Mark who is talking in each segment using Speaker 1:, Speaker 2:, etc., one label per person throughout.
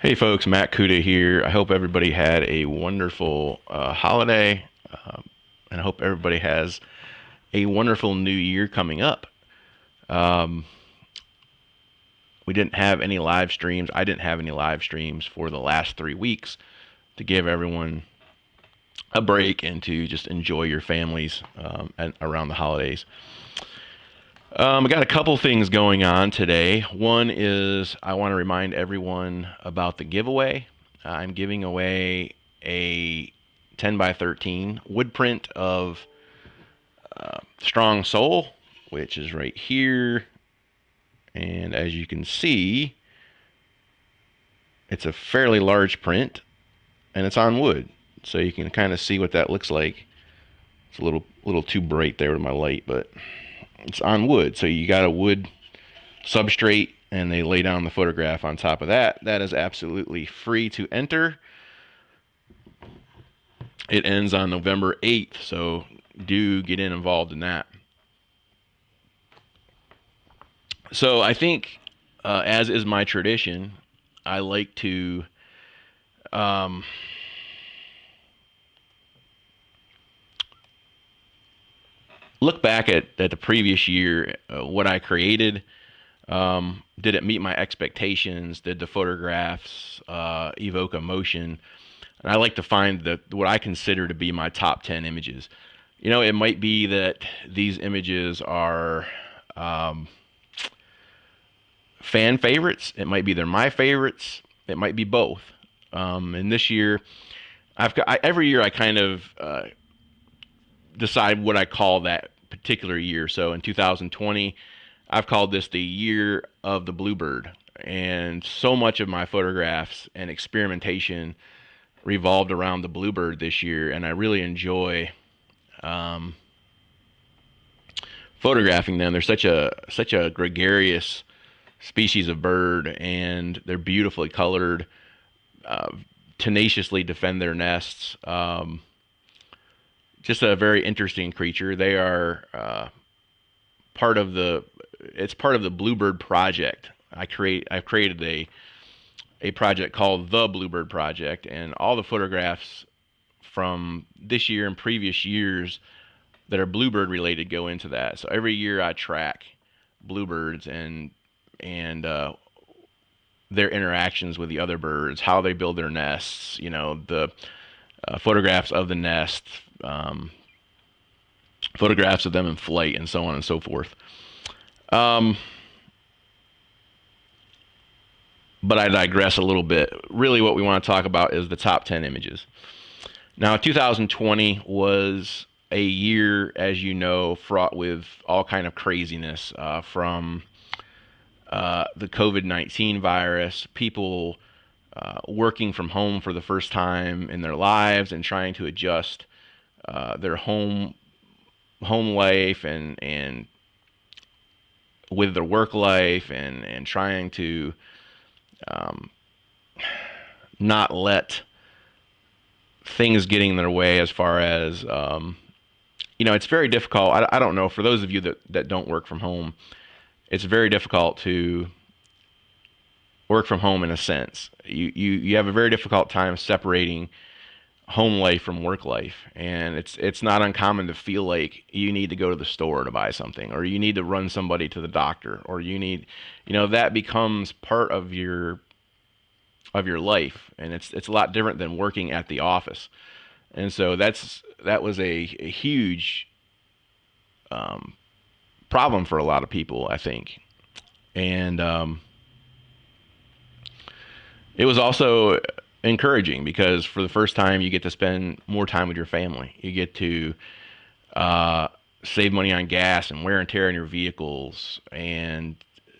Speaker 1: Hey folks, Matt Kuda here. I hope everybody had a wonderful holiday, and I hope everybody has a wonderful new year coming up. Um, we didn't have any live streams. I didn't have any live streams for the last 3 weeks to give everyone a break and to just enjoy your families and around the holidays. I got a couple things going on today. One is I want to remind everyone about the giveaway. I'm giving away a 10 by 13 wood print of Strong Soul, which is right here. And as you can see, it's a fairly large print and it's on wood. So you can kind of see what that looks like. It's a little too bright there with my light, but it's on wood. So you got a wood substrate and they lay down the photograph on top of that. That is absolutely free to enter. It ends on November 8th, so do get involved in that. So I think, as is my tradition, I like to um, look back at the previous year, what I created. Did it meet my expectations? Did the photographs evoke emotion? And I like to find what I consider to be my top 10 images. You know, it might be that these images are fan favorites. It might be they're my favorites. It might be both. And this year, every year I kind of decide what I call that particular year. So in 2020, I've called this the year of the Bluebird. And so much of my photographs and experimentation revolved around the Bluebird this year. And I really enjoy photographing them. They're such a gregarious species of bird, and they're beautifully colored, uh, tenaciously defend their nests. Just a very interesting creature. They are part of the it's part of the Bluebird project. I've created a project called the Bluebird Project, and all the photographs from this year and previous years that are bluebird related go into that. So every year I track bluebirds and their interactions with the other birds, how they build their nests, the photographs of the nest, um, photographs of them in flight, and so on and so forth. Um, but I digress a little bit. Really, what we want to talk about is the top 10 images. Now, 2020 was a year, as you know, fraught with all kind of craziness, from the COVID-19 virus, people working from home for the first time in their lives and trying to adjust their home life and with their work life and trying to um, not let things getting in their way as far as it's very difficult. I don't know, for those of you that don't work from home, it's very difficult to work from home in a sense. You have a very difficult time separating home life from work life, and it's not uncommon to feel like you need to go to the store to buy something, or you need to run somebody to the doctor, or that becomes part of your life, and it's a lot different than working at the office. And so that was a huge um, problem for a lot of people, I think. And it was also encouraging because for the first time you get to spend more time with your family. You get to save money on gas and wear and tear on your vehicles, and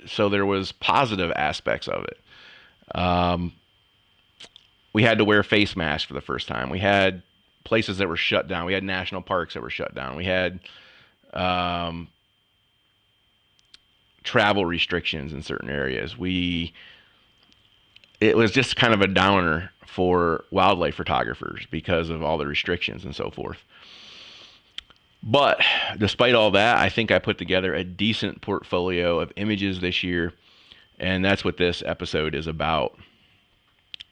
Speaker 1: so there was positive aspects of it. Um, we had to wear face masks for the first time. We had places that were shut down. We had national parks that were shut down. We had um, travel restrictions in certain areas. It was just kind of a downer for wildlife photographers because of all the restrictions and so forth. But despite all that, I think I put together a decent portfolio of images this year, and that's what this episode is about.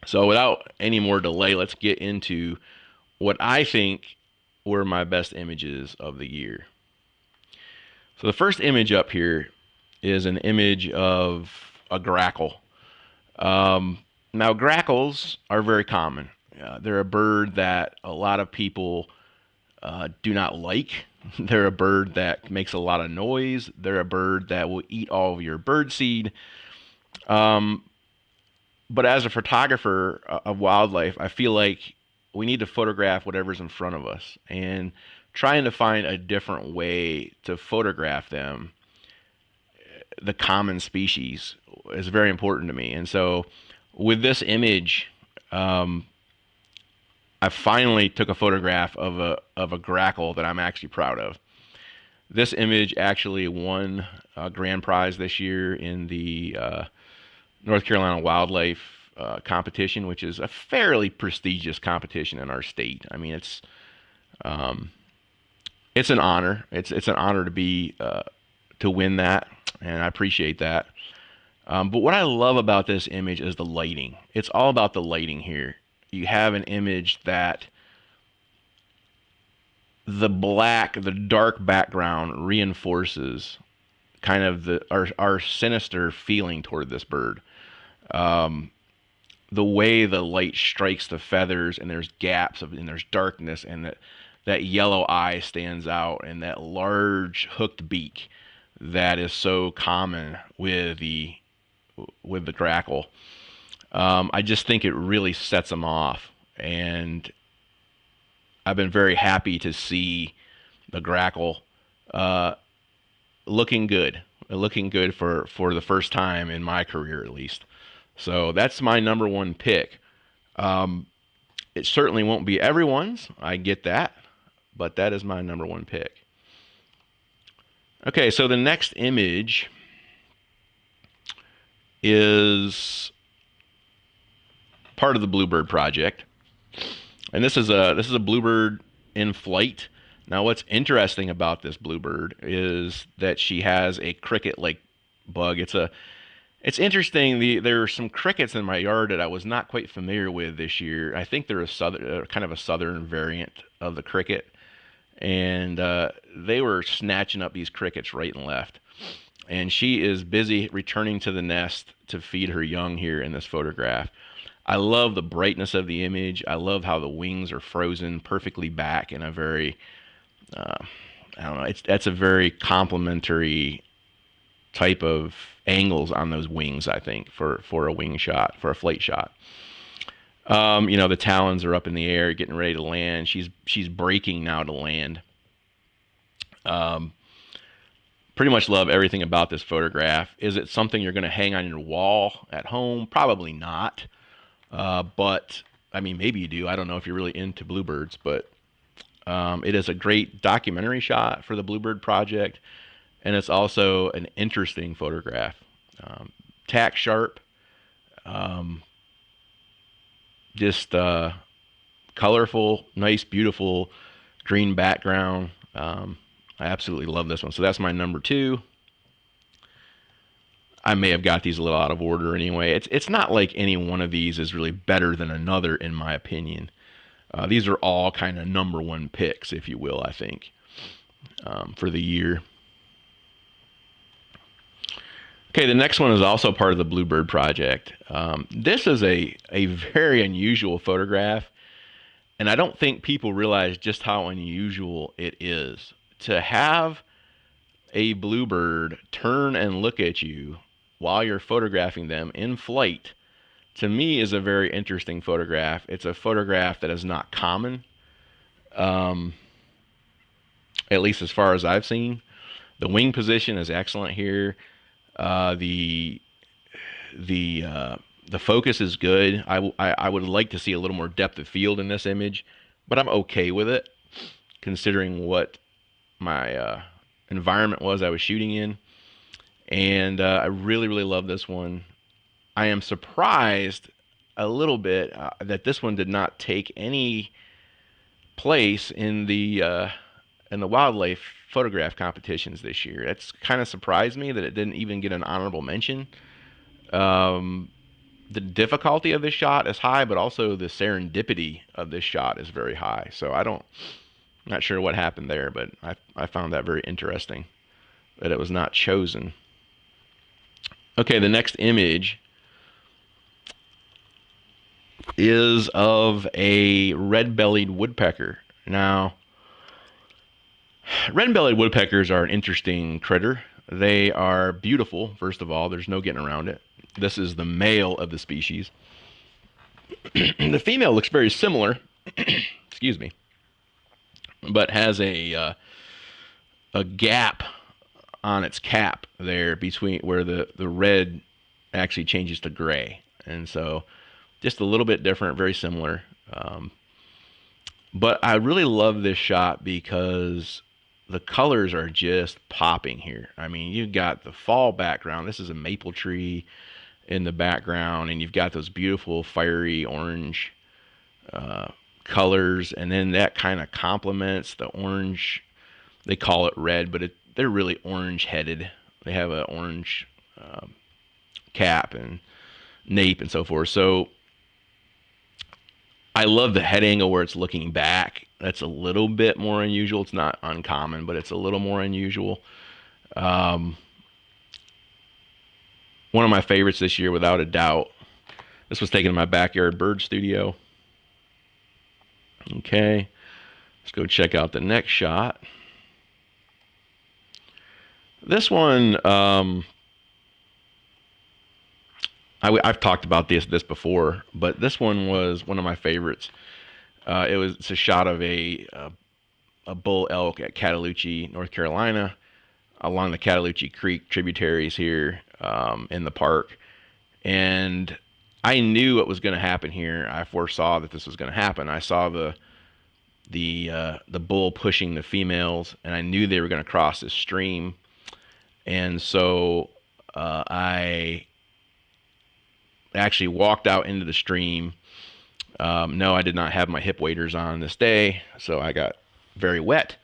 Speaker 1: So without any more delay, let's get into what I think were my best images of the year. So the first image up here is an image of a grackle. Now, grackles are very common. They're a bird that a lot of people do not like. They're a bird that makes a lot of noise. They're a bird that will eat all of your bird seed. Um, but as a photographer of wildlife, I feel like we need to photograph whatever's in front of us, and trying to find a different way to photograph them, the common species, is very important to me. And so with this image, um, I finally took a photograph of a grackle that I'm actually proud of. This image actually won a grand prize this year in the North Carolina Wildlife competition, which is a fairly prestigious competition in our state. I mean, um, it's an honor. It's an honor to be to win that, and I appreciate that. But what I love about this image is the lighting. It's all about the lighting here. You have an image that the dark background reinforces kind of our sinister feeling toward this bird. Um, the way the light strikes the feathers, and there's gaps and there's darkness, and that yellow eye stands out, and that large hooked beak that is so common with the grackle. I just think it really sets them off, and I've been very happy to see the grackle uh, looking good for the first time in my career, at least. So that's my number one pick. Um, it certainly won't be everyone's. I get that, but that is my number one pick. Okay, so the next image is part of the Bluebird project, and this is a bluebird in flight. Now, what's interesting about this bluebird is that she has a cricket-like bug. It's interesting. There are some crickets in my yard that I was not quite familiar with this year. I think they're kind of a southern variant of the cricket, and they were snatching up these crickets right and left. And she is busy returning to the nest to feed her young here in this photograph. I love the brightness of the image. I love how the wings are frozen perfectly back in a very, uh, I don't know, that's a very complimentary type of angles on those wings, I think, for a wing shot, for a flight shot. The talons are up in the air, getting ready to land. She's braking now to land. Um, Pretty much love everything about this photograph. Is it something you're going to hang on your wall at home? Probably not. But I mean, maybe you do. I don't know if you're really into bluebirds, but it is a great documentary shot for the Bluebird project, and it's also an interesting photograph. Tack sharp, um, just colorful, nice, beautiful green background. I absolutely love this one. So that's my number two. I may have got these a little out of order anyway. It's not like any one of these is really better than another, in my opinion. These are all kind of number one picks, if you will, I think, for the year. Okay, the next one is also part of the Bluebird project. This is a very unusual photograph, and I don't think people realize just how unusual it is. To have a bluebird turn and look at you while you're photographing them in flight, to me, is a very interesting photograph. It's a photograph that is not common, um, at least as far as I've seen. The wing position is excellent here. The the focus is good. I would like to see a little more depth of field in this image, but I'm okay with it, considering what my environment was I was shooting in. And I really, really love this one. I am surprised a little bit that this one did not take any place in the wildlife photograph competitions this year. That's kind of surprised me that it didn't even get an honorable mention. Um, the difficulty of this shot is high, but also the serendipity of this shot is very high. So not sure what happened there, but I found that very interesting that it was not chosen. Okay, the next image is of a red-bellied woodpecker. Now, red-bellied woodpeckers are an interesting critter. They are beautiful, first of all. There's no getting around it. This is the male of the species. The female looks very similar, excuse me, but has a gap on its cap there between where the red actually changes to gray. And so just a little bit different, very similar. But I really love this shot because the colors are just popping here. I mean, you've got the fall background. This is a maple tree in the background, and you've got those beautiful fiery orange colors, and then that kind of complements the orange. They call it red, but they're really orange headed. They have an orange cap and nape and so forth. So I love the head angle where it's looking back. That's a little bit more unusual. It's not uncommon, but it's a little more unusual. One of my favorites this year, without a doubt. This was taken in my backyard bird studio. Okay, let's go check out the next shot. This one, I've talked about this before, but this one was one of my favorites. It's a shot of a bull elk at Cataloochee, North Carolina, along the Cataloochee Creek tributaries here in the park. And I knew what was going to happen here. I foresaw that this was going to happen. I saw the bull pushing the females, and I knew they were going to cross this stream. And so I actually walked out into the stream. No, I did not have my hip waders on this day, so I got very wet,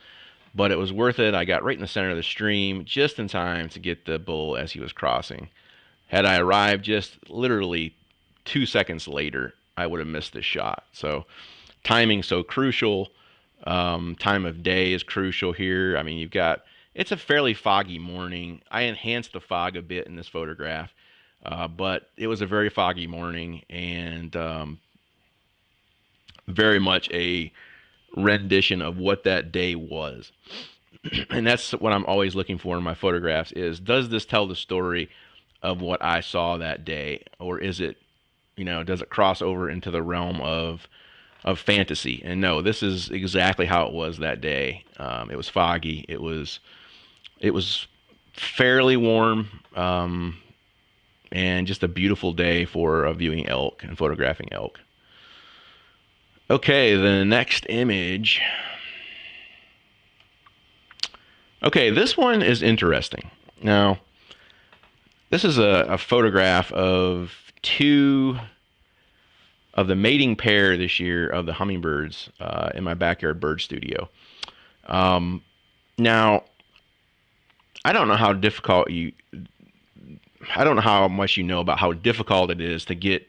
Speaker 1: but it was worth it. I got right in the center of the stream just in time to get the bull as he was crossing. Had I arrived just literally 2 seconds later, I would have missed this shot. So timing so crucial. Time of day is crucial here. I mean, it's a fairly foggy morning. I enhanced the fog a bit in this photograph, but it was a very foggy morning, and very much a rendition of what that day was. And that's what I'm always looking for in my photographs is, does this tell the story of what I saw that day? Or is it, does it cross over into the realm of fantasy? And no, this is exactly how it was that day. It was foggy. It was fairly warm, and just a beautiful day for viewing elk and photographing elk. Okay, the next image. Okay, this one is interesting. Now, this is a photograph of two of the mating pair this year of the hummingbirds in my backyard bird studio. Now, I don't know how much you know about how difficult it is to get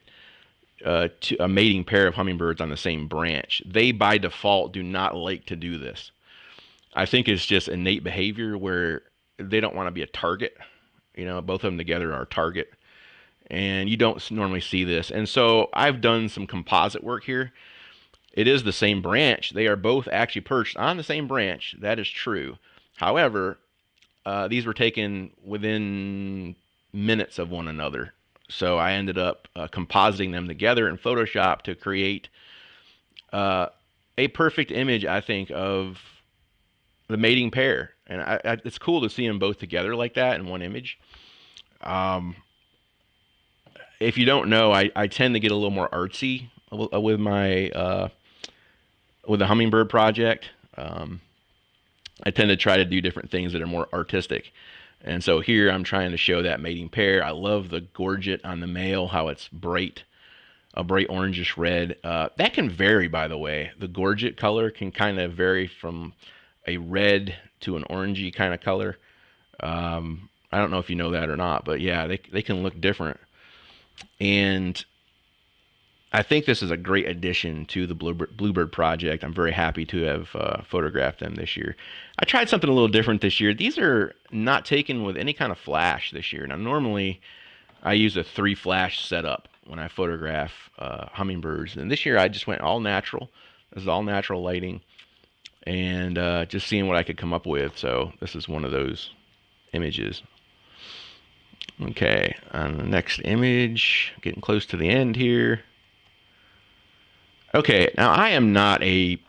Speaker 1: to a mating pair of hummingbirds on the same branch. They, by default, do not like to do this. I think it's just innate behavior where they don't want to be a target. Both of them together are a target. And you don't normally see this. And so I've done some composite work here. It is the same branch. They are both actually perched on the same branch. That is true. However, these were taken within minutes of one another. So I ended up compositing them together in Photoshop to create a perfect image, I think, of the mating pair. And it's cool to see them both together like that in one image. If you don't know, I tend to get a little more artsy with my with the hummingbird project. I tend to try to do different things that are more artistic. And so here I'm trying to show that mating pair. I love the gorget on the male, how it's a bright orangish red. That can vary, by the way. The gorget color can kind of vary from a red to an orangey kind of color. I don't know if you know that or not, but yeah, they can look different. And I think this is a great addition to the Bluebird project. I'm very happy to have photographed them this year. I tried something a little different this year. These are not taken with any kind of flash this year. Now, normally I use a 3 flash setup when I photograph hummingbirds, and this year I just went all natural. This is all natural lighting, and just seeing what I could come up with. So this is one of those images. Okay, on the next image, getting close to the end here. Okay, now I am not a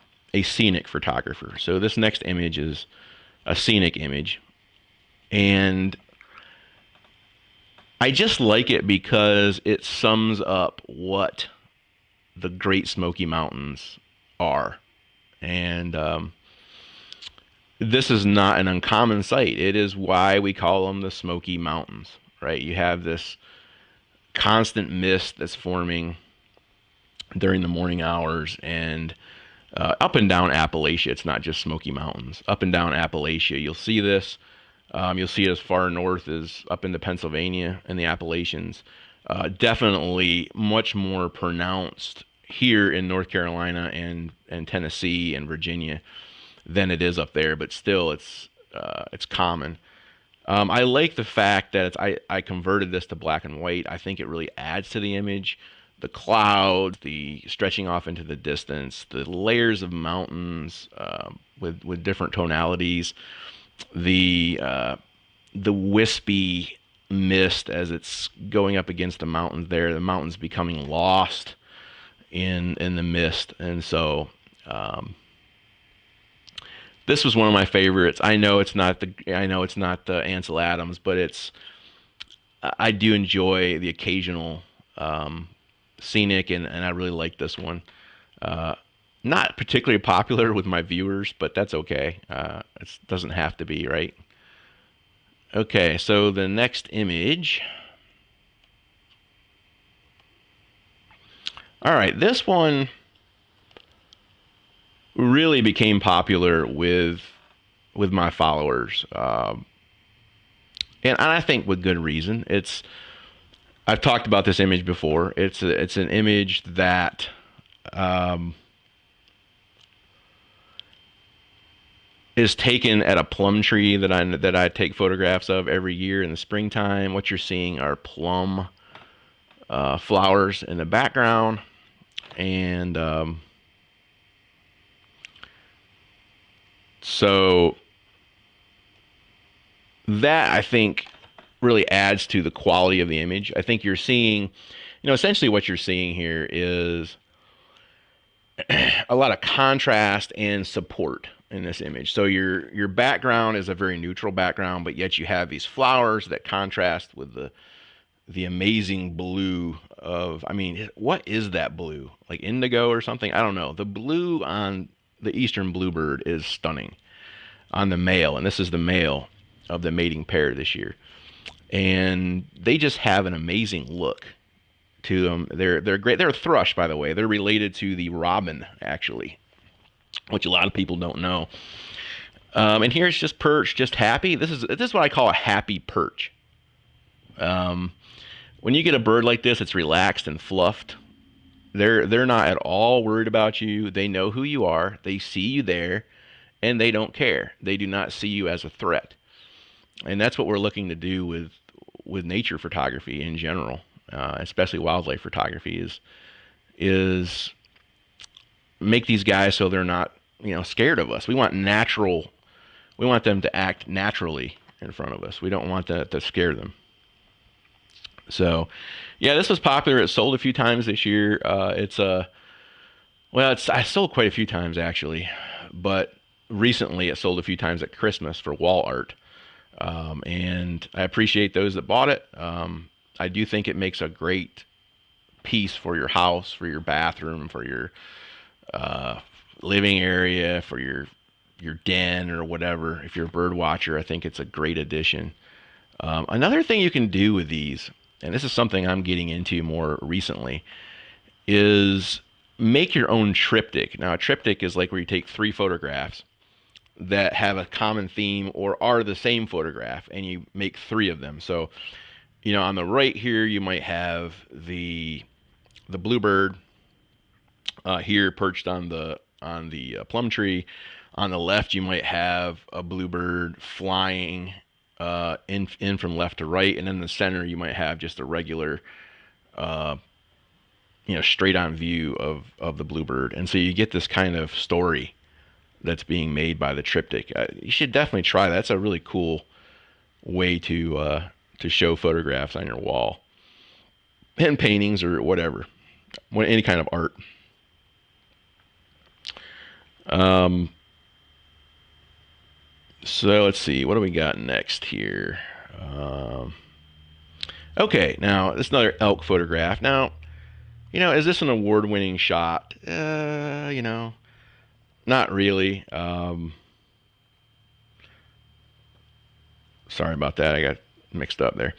Speaker 1: scenic photographer, so this next image is a scenic image, and I just like it because it sums up what the Great Smoky Mountains are, and this is not an uncommon sight. It is why we call them the Smoky Mountains, right? You have this constant mist that's forming during the morning hours, and up and down Appalachia. It's not just Smoky Mountains. Up and down Appalachia, you'll see this. You'll see it as far north as up into Pennsylvania and the Appalachians. Definitely much more pronounced here in North Carolina and Tennessee and Virginia than it is up there, but still it's common. I like the fact that I converted this to black and white. I think it really adds to the image. The clouds, the stretching off into the distance, the layers of mountains with different tonalities, the wispy mist as it's going up against the mountains there, the mountains becoming lost in the mist. And so this was one of my favorites. I know it's not the Ansel Adams, but I do enjoy the occasional scenic, and I really like this one. Not particularly popular with my viewers, but that's okay. It doesn't have to be, right? Okay, so the next image. All right, this one really became popular with my followers, and I think with good reason. I've talked about this image before. It's an image that is taken at a plum tree that I take photographs of every year in the springtime. What you're seeing are plum flowers in the background, and so that, I think, really adds to the quality of the image. I think you're seeing, essentially what you're seeing here is a lot of contrast and support in this image. So your background is a very neutral background, but yet you have these flowers that contrast with the amazing blue of, I mean, what is that blue? Like indigo or something? I don't know. The blue on the eastern bluebird is stunning on the male, and this is the male of the mating pair this year. And they just have an amazing look to them. They're great. They're a thrush, by the way. They're related to the robin, actually, which a lot of people don't know. And here's just perch, just happy. This is what I call a happy perch. When you get a bird like this, it's relaxed and fluffed. They're not at all worried about you. They know who you are. They see you there, and they don't care. They do not see you as a threat. And that's what we're looking to do with nature photography in general, especially wildlife photography, is make these guys so they're not scared of us. We want them to act naturally in front of us. We don't want that to scare them. So, yeah, this was popular. It sold a few times this year. I sold quite a few times actually, but recently it sold a few times at Christmas for wall art. And I appreciate those that bought it. I do think it makes a great piece for your house, for your bathroom, for your living area, for your den or whatever. If you're a bird watcher, I think it's a great addition. Another thing you can do with these, and this is something I'm getting into more recently, is make your own triptych. Now, a triptych is like where you take 3 photographs that have a common theme or are the same photograph, and you make 3 of them. So On the right here, you might have the bluebird here perched on the plum tree. On the left, you might have a bluebird flying in from left to right, and in the center, you might have just a regular, uh, straight on view of the bluebird. And so you get this kind of story that's being made by the triptych. You should definitely try that. That's a really cool way to show photographs on your wall, and paintings or whatever, any kind of art. Um, so let's see, what do we got next here? Um, okay, now this is another elk photograph. Now, is this an award-winning shot? Not really. Sorry about that. I got mixed up there.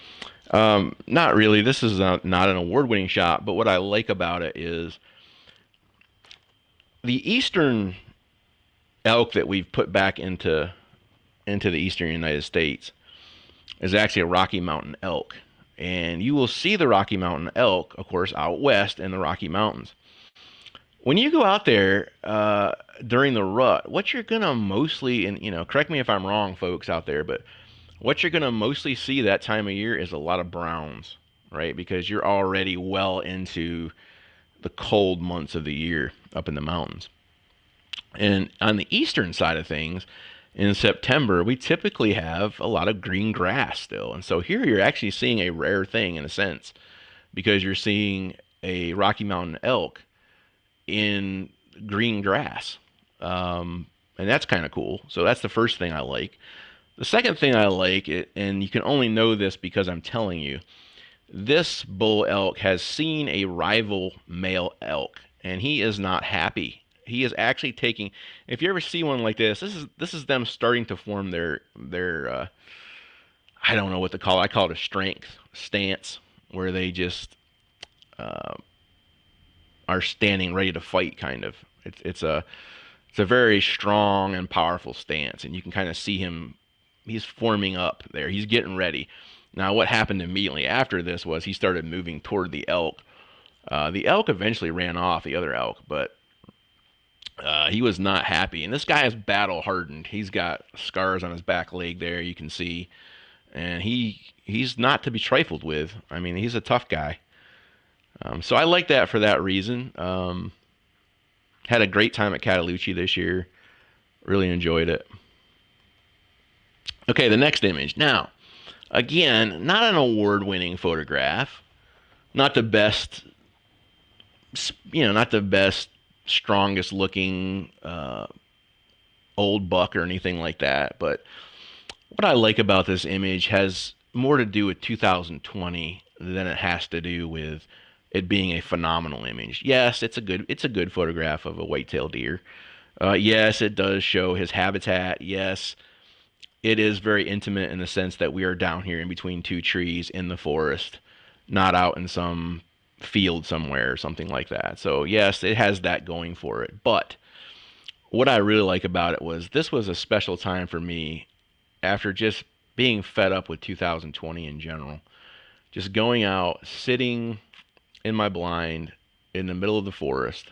Speaker 1: Not really. This is not an award-winning shot, but what I like about it is the eastern elk that we've put back into the eastern United States is actually a Rocky Mountain elk. And you will see the Rocky Mountain elk, of course, out west in the Rocky Mountains. When you go out there during the rut, what you're going to mostly, and correct me if I'm wrong, folks out there, but what you're going to mostly see that time of year is a lot of browns, right? Because you're already well into the cold months of the year up in the mountains. And on the eastern side of things, in September, we typically have a lot of green grass still. And so here you're actually seeing a rare thing in a sense, because you're seeing a Rocky Mountain elk in green grass. And that's kind of cool. So that's the first thing I like. The second thing I like, and you can only know this because I'm telling you, this bull elk has seen a rival male elk, and he is not happy. He is actually taking. If you ever see one like this is them starting to form their I don't know what to call it. I call it a strength stance, where they just are standing ready to fight. Kind of. It's a very strong and powerful stance, and you can kind of see him. He's forming up there. He's getting ready. Now, what happened immediately after this was he started moving toward the elk. The elk eventually ran off, the other elk, but he was not happy. And this guy is battle hardened. He's got scars on his back leg there, you can see. And he's not to be trifled with. I mean, he's a tough guy. So I like that for that reason. Had a great time at Cataloochee this year. Really enjoyed it. Okay, the next image. Now, again, not an award-winning photograph. Not the best, not the best, strongest looking old buck or anything like that. But what I like about this image has more to do with 2020 than it has to do with it being a phenomenal image. Yes, it's a good photograph of a white-tailed deer. Yes, it does show his habitat. Yes, it is very intimate in the sense that we are down here in between two trees in the forest, not out in some field somewhere or something like that. So yes, it has that going for it. But what I really like about it was this was a special time for me after just being fed up with 2020 in general. Just going out, sitting in my blind in the middle of the forest,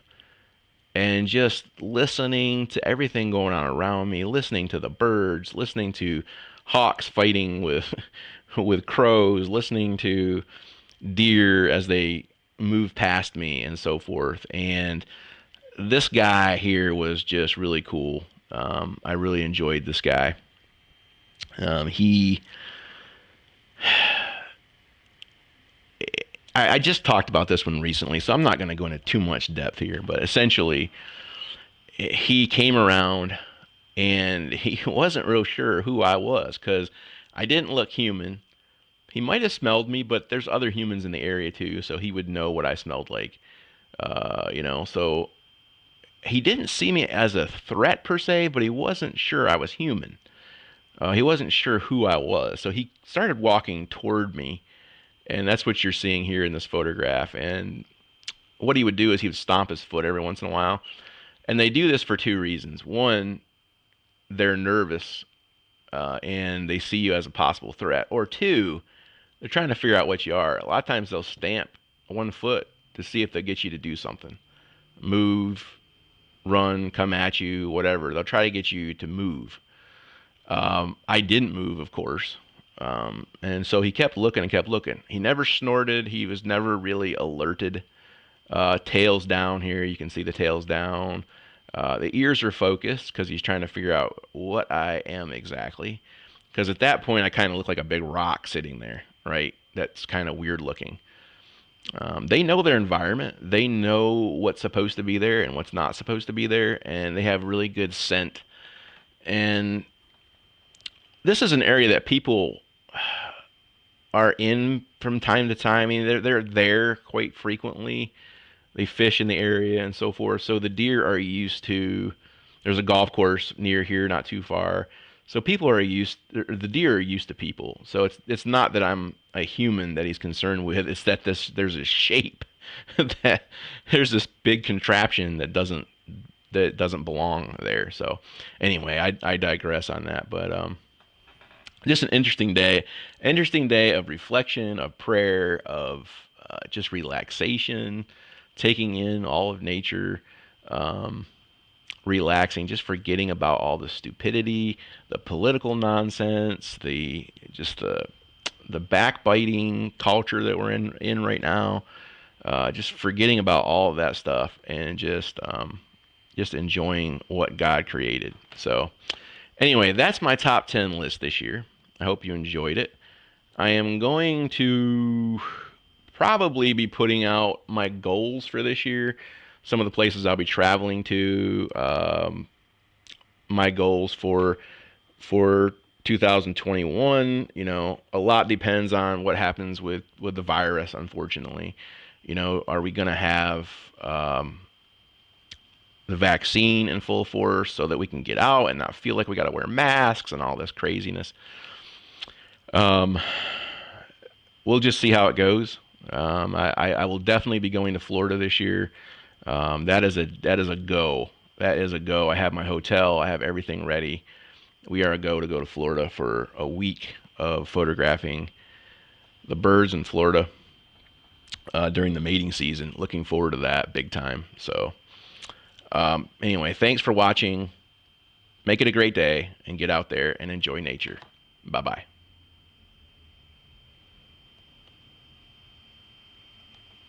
Speaker 1: and just listening to everything going on around me, listening to the birds, listening to hawks fighting with with crows, listening to deer as they move past me and so forth. And this guy here was just really cool. I really enjoyed this guy. I just talked about this one recently, so I'm not going to go into too much depth here, but essentially, he came around and he wasn't real sure who I was because I didn't look human. He might have smelled me, but there's other humans in the area too, so he would know what I smelled like. So he didn't see me as a threat per se, but he wasn't sure I was human. He wasn't sure who I was, so he started walking toward me, and that's what you're seeing here in this photograph. And what he would do is he would stomp his foot every once in a while, and they do this for two reasons. One, they're nervous and they see you as a possible threat, or two, They're trying to figure out what you are. A lot of times they'll stamp one foot to see if they get you to do something. Move, run, come at you, whatever. They'll try to get you to move. I didn't move, of course. And so he kept looking and kept looking. He never snorted. He was never really alerted. Tails down here. You can see the tails down. The ears are focused because he's trying to figure out what I am exactly. Because at that point, I kind of look like a big rock sitting there, right? That's kind of weird looking. They know their environment. They know what's supposed to be there and what's not supposed to be there, and they have really good scent. And this is an area that people are in from time to time. I mean, they're there quite frequently. They fish in the area and so forth. So the deer are used to. There's a golf course near here, not too far. So people are used. The deer are used to people. So it's not that I'm a human that he's concerned with. It's that there's a shape that there's this big contraption that doesn't belong there. So anyway, I digress on that. But just an interesting day of reflection, of prayer, of just relaxation, taking in all of nature, relaxing, just forgetting about all the stupidity, the political nonsense, the backbiting culture that we're in right now. Just forgetting about all of that stuff and just enjoying what God created. So anyway, that's my top 10 list this year. I hope you enjoyed it. I am going to probably be putting out my goals for this year, some of the places I'll be traveling to, my goals for 2021. You know, a lot depends on what happens with the virus, unfortunately. You know, are we going to have the vaccine in full force so that we can get out and not feel like we got to wear masks and all this craziness? We'll just see how it goes. I will definitely be going to Florida this year. That is a go. That is a go. I have my hotel. I have everything ready. We are a go to Florida for a week of photographing the birds in Florida during the mating season. Looking forward to that big time. So anyway, thanks for watching. Make it a great day and get out there and enjoy nature. Bye-bye.